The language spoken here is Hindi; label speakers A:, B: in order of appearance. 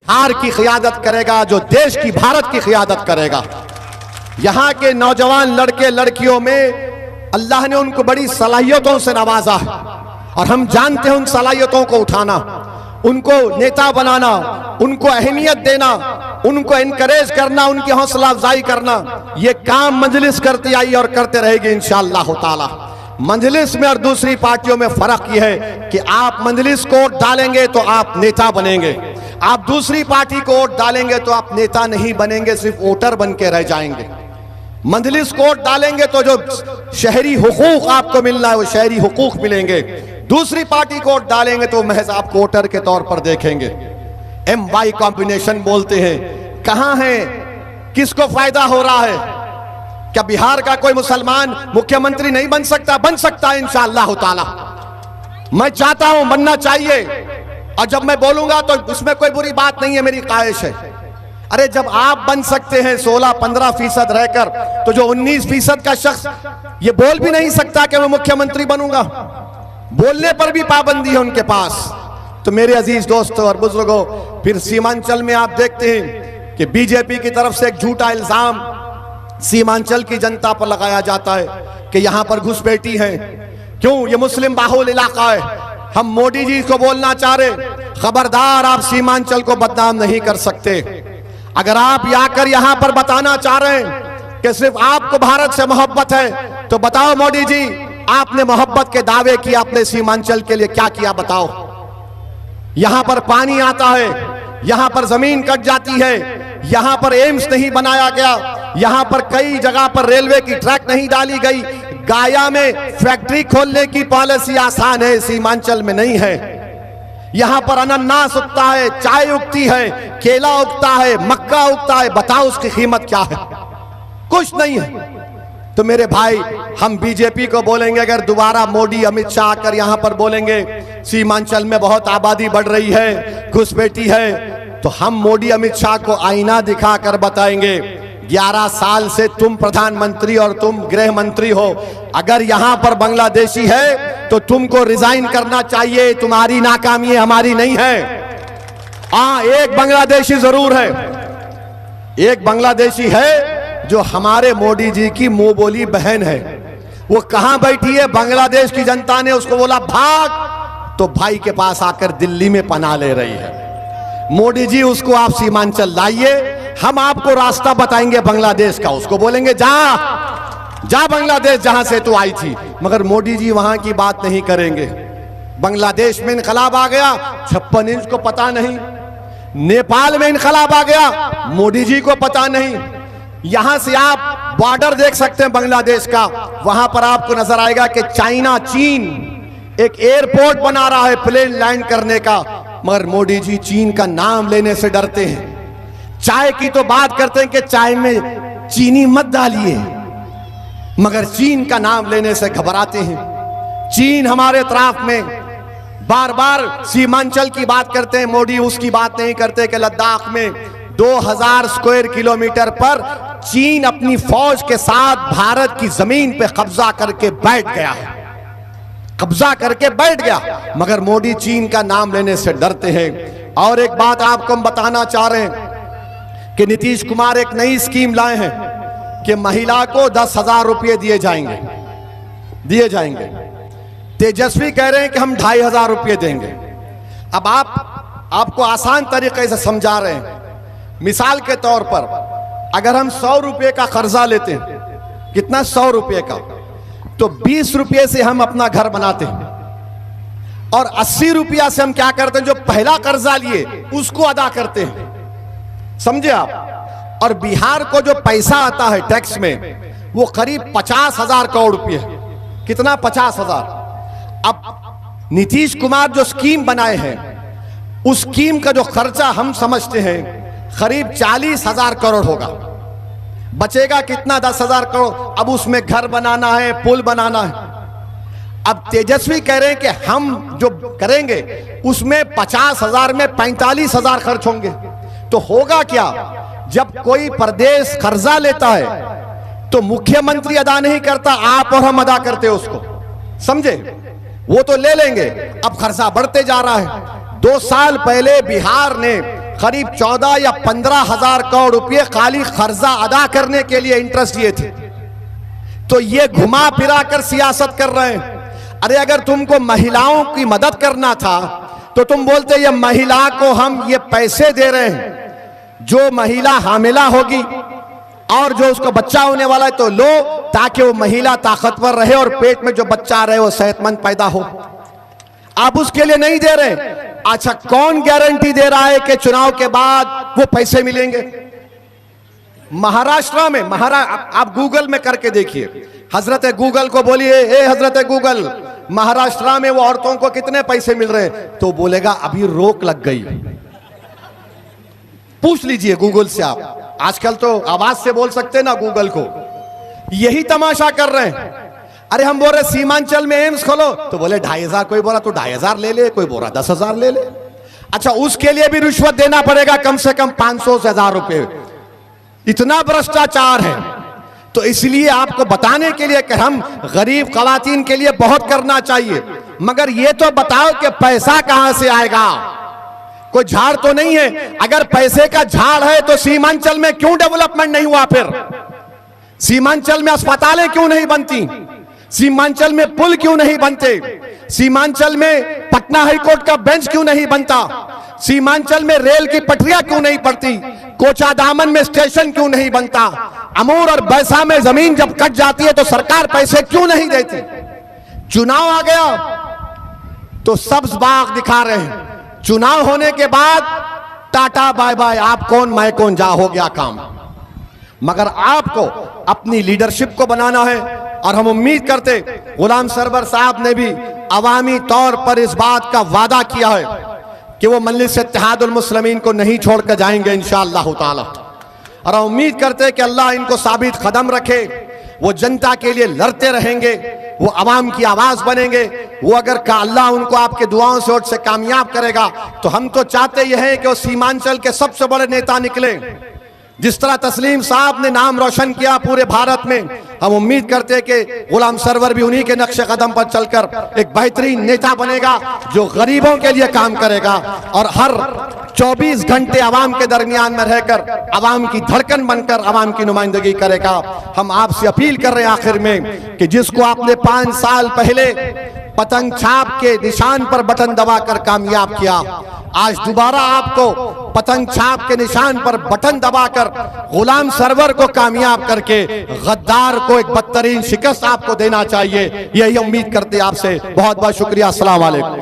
A: बिहार की क़ियादत करेगा, जो देश की, भारत की क़ियादत करेगा। यहाँ के नौजवान लड़के लड़कियों में अल्लाह ने उनको बड़ी सलाहियतों से नवाजा है और हम जानते हैं उन सलाहियतों को उठाना, उनको नेता बनाना, उनको अहमियत देना, उनको एनकरेज करना, उनकी हौसला अफजाई करना, ये काम मजलिस करती आई और करते रहेगी इंशाअल्लाह ताला। मजलिस में और दूसरी पार्टियों में फर्क यह है कि आप मजलिस को वोट डालेंगे तो आप नेता बनेंगे, आप दूसरी पार्टी को वोट डालेंगे तो आप नेता नहीं बनेंगे, सिर्फ वोटर बन के रह जाएंगे। मजलिस को वोट डालेंगे तो जो शहरी हुकूक आपको मिलना है वो शहरी हुकूक मिलेंगे, दूसरी पार्टी को वोट डालेंगे तो महज आप वोटर के तौर पर देखेंगे। MY कॉम्बिनेशन बोलते हैं, कहां है, किसको फायदा हो रहा है? क्या बिहार का कोई मुसलमान मुख्यमंत्री नहीं बन सकता? बन सकता है इंशाअल्लाह ताला। मैं चाहता हूं, बनना चाहिए, और जब मैं बोलूंगा तो उसमें कोई बुरी बात नहीं है, मेरी ख्वाहिश है। अरे जब आप बन सकते हैं 16-15% रहकर, तो जो 19% का शख्स ये बोल भी नहीं सकता कि मैं मुख्यमंत्री बनूंगा, बोलने पर भी पाबंदी है उनके पास। तो मेरे अजीज दोस्तों और बुजुर्गों, फिर सीमांचल में आप देखते हैं कि बीजेपी की तरफ से एक झूठा इल्जाम सीमांचल की जनता पर लगाया जाता है कि यहां पर घुसपैठी है। क्यों? ये मुस्लिम बाहुल इलाका है। हम मोदी जी को बोलना चाह रहे, खबरदार, आप सीमांचल को बदनाम नहीं कर सकते। अगर आप आकर यहां पर बताना चाह रहे हैं कि सिर्फ आपको भारत से मोहब्बत है, तो बताओ मोदी जी, आपने मोहब्बत के दावे किए, आपने सीमांचल के लिए क्या किया बताओ। यहां पर पानी आता है, यहां पर जमीन कट जाती है, यहां पर एम्स नहीं बनाया गया, यहां पर कई जगह पर रेलवे की ट्रैक नहीं डाली गई, गाया में फैक्ट्री खोलने की पॉलिसी आसान है, सीमांचल में नहीं है। यहां पर अनानास उगता है, चाय उगती है, केला उगता है, मक्का उगता है, बताओ उसकी कीमत क्या है? कुछ नहीं है। तो मेरे भाई, हम बीजेपी को बोलेंगे, अगर दोबारा मोदी अमित शाह आकर यहां पर बोलेंगे सीमांचल में बहुत आबादी बढ़ रही है, घुसपैठी है, तो हम मोदी अमित शाह को आईना दिखाकर बताएंगे 11 साल से तुम प्रधानमंत्री और तुम गृह मंत्री हो, अगर यहां पर बांग्लादेशी है तो तुमको रिजाइन करना चाहिए, तुम्हारी नाकामी हमारी नहीं है। हाँ, एक बांग्लादेशी जरूर है, एक बांग्लादेशी है जो हमारे मोदी जी की मुंह बोली बहन है। वो कहां बैठी है? बांग्लादेश की जनता ने उसको बोला भाग, तो भाई के पास आकर दिल्ली में पनाह ले रही है। मोदी जी, उसको आप सीमांचल लाइए, हम आपको रास्ता बताएंगे बांग्लादेश का, उसको बोलेंगे जा बांग्लादेश जहां से तू आई थी। मगर मोदी जी वहां की बात नहीं करेंगे। बांग्लादेश में इनकलाब आ गया, 56 इंच को पता नहीं। नेपाल में इनकलाब आ गया, मोदी जी को पता नहीं। यहां से आप बॉर्डर देख सकते हैं बांग्लादेश का, वहां पर आपको नजर आएगा कि चाइना, चीन एक एयरपोर्ट बना रहा है प्लेन लैंड करने का, मगर मोदी जी चीन का नाम लेने से डरते हैं। चाय की तो बात करते हैं कि चाय में चीनी मत डालिए, मगर चीन का नाम लेने से घबराते हैं। चीन हमारे तरफ में बार बार सीमांचल की बात करते हैं, मोदी उसकी बात नहीं करते कि लद्दाख में 2000 स्क्वायर किलोमीटर पर चीन अपनी फौज के साथ भारत की जमीन पे कब्जा करके बैठ गया है, कब्जा करके बैठ गया, मगर मोदी चीन का नाम लेने से डरते हैं। और एक बात आपको हम बताना चाह रहे हैं कि नीतीश कुमार एक नई स्कीम लाए हैं कि महिला को 10,000 रुपये दिए जाएंगे। तेजस्वी कह रहे हैं कि हम 2,500 रुपये देंगे। अब आपको आसान तरीके से समझा रहे हैं। मिसाल के तौर पर अगर हम 100 रुपये का कर्जा लेते हैं, कितना? 100 रुपये का, तो 20 रुपये से हम अपना घर बनाते हैं, और 80 रुपया से हम क्या करते हैं, जो पहला कर्जा लिए उसको अदा करते हैं। समझे आप? और बिहार को जो पैसा आता है टैक्स में, वो करीब 50,000 करोड़ रुपये। कितना? 50,000। अब नीतीश कुमार जो स्कीम बनाए हैं, उस स्कीम का जो खर्चा हम समझते हैं करीब 40,000 करोड़ होगा। बचेगा कितना? 10,000 करोड़। अब उसमें घर बनाना है, पुल बनाना है। अब तेजस्वी कह रहे हैं कि हम जो करेंगे उसमें 50,000 में 45,000 खर्च होंगे। तो होगा क्या? जब कोई प्रदेश कर्जा लेता है तो मुख्यमंत्री अदा नहीं करता, आप और हम अदा करते उसको। समझे? वो तो ले लेंगे, अब खर्चा बढ़ते जा रहा है। 2 साल पहले बिहार ने करीब 14 या 15,000 करोड़ रुपए खाली कर्जा अदा करने के लिए इंटरेस्ट दिए थे। तो ये घुमा फिरा कर सियासत कर रहे हैं। अरे अगर तुमको महिलाओं की मदद करना था तो तुम बोलते ये महिला को हम ये पैसे दे रहे हैं, जो महिला हामिला होगी और जो उसको बच्चा होने वाला है तो लो, ताकि वो महिला ताकतवर रहे और पेट में जो बच्चा रहे वो सेहतमंद पैदा हो। आप उसके लिए नहीं दे रहे। अच्छा, कौन गारंटी दे रहा है कि चुनाव के बाद वो पैसे मिलेंगे? महाराष्ट्र में आप गूगल में करके देखिए, हजरत गूगल को बोलिए, ए हजरत गूगल, महाराष्ट्र में वो औरतों को कितने पैसे मिल रहे हैं? तो बोलेगा अभी रोक लग गई। पूछ लीजिए गूगल से आप, आजकल तो आवाज से बोल सकते ना गूगल को। यही तमाशा कर रहे हैं। अरे हम बोल रहे सीमांचल में एम्स खोलो, तो बोले 2,500, कोई बोला तो 2,500 ले ले, कोई बोला 10,000 ले ले। अच्छा, उसके लिए भी रिश्वत देना पड़ेगा कम से कम 500 से 1,000 रुपए। इतना भ्रष्टाचार है। तो इसलिए आपको बताने के लिए कि हम गरीब खवातीन के लिए बहुत करना चाहिए, मगर ये तो बताओ कि पैसा कहां से आएगा? कोई झाड़ तो नहीं है। अगर पैसे का झाड़ है तो सीमांचल में क्यों डेवलपमेंट नहीं हुआ? फिर सीमांचल में अस्पतालें क्यों नहीं बनती? सीमांचल में पुल क्यों नहीं बनते? सीमांचल में पटना हाईकोर्ट का बेंच क्यों नहीं बनता? सीमांचल में रेल की पटरियां क्यों नहीं पड़ती? कोचादामन में स्टेशन क्यों नहीं बनता? अमूर और बैसा में जमीन जब कट जाती है तो सरकार पैसे क्यों नहीं देती? चुनाव आ गया तो सब्ज बाग दिखा रहे हैं, चुनाव होने के बाद टाटा बाय बाय, आप कौन मैं कौन, जा हो गया काम। मगर आपको अपनी लीडरशिप को बनाना है और हम उम्मीद करते, गुलाम सरवर साहब ने भी अवामी तौर पर इस बात का वादा किया है कि वो मजलिस इत्तेहादुल मुस्लिमीन को नहीं छोड़कर जाएंगे इंशाअल्लाह ताला। और हम उम्मीद करते कि अल्लाह इनको साबित कदम रखे, वो जनता के लिए लड़ते रहेंगे, वो अवाम की आवाज बनेंगे। वो अगर का अल्लाह उनको आपके दुआओं से वोट से कामयाब करेगा तो हम तो चाहते ये हैं कि वो सीमांचल के सबसे बड़े नेता निकले। जिस तरह तस्लीम साहब ने नाम रोशन किया पूरे भारत में, हम उम्मीद करते हैं कि गुलाम सरवर भी उन्हीं के नक्शे कदम पर चलकर एक बेहतरीन नेता बनेगा जो गरीबों के लिए काम करेगा और हर 24 घंटे आवाम के दरमियान में रहकर आवाम की धड़कन बनकर आवाम की नुमाइंदगी करेगा। हम आपसे अपील कर रहे हैं आखिर में कि जिसको आपने 5 साल पहले पतंग छाप के निशान पर बटन दबाकर कामयाब किया, आज दोबारा आपको पतंग छाप के निशान पर बटन दबाकर गुलाम सरवर को कामयाब करके गद्दार को एक बदतरीन शिकस्त आपको देना चाहिए। यही उम्मीद करते आपसे। बहुत बहुत शुक्रिया। अस्सलाम वालेकुम।